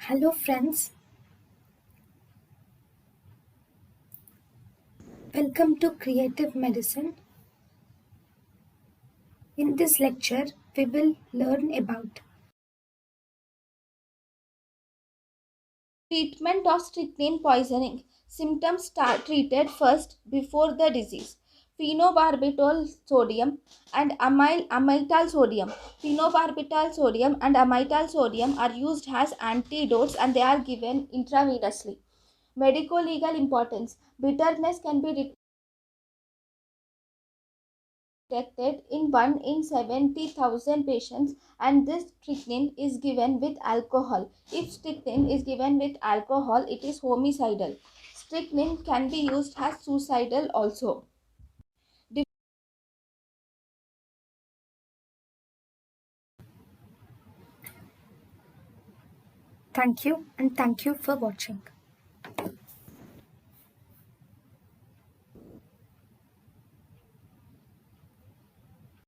Hello friends, welcome to Creative Medicine. In this lecture, we will learn about Treatment of strychnine poisoning. Symptoms start treated first before the disease. Phenobarbital sodium and amytal sodium. Phenobarbital sodium and amytal sodium are used as antidotes and they are given intravenously. Medico-legal importance. Bitterness can be detected in 1 in 70,000 patients, and this strychnine is given with alcohol. If strychnine is given with alcohol, it is homicidal. Strychnine can be used as suicidal also. thank you and thank you for watching.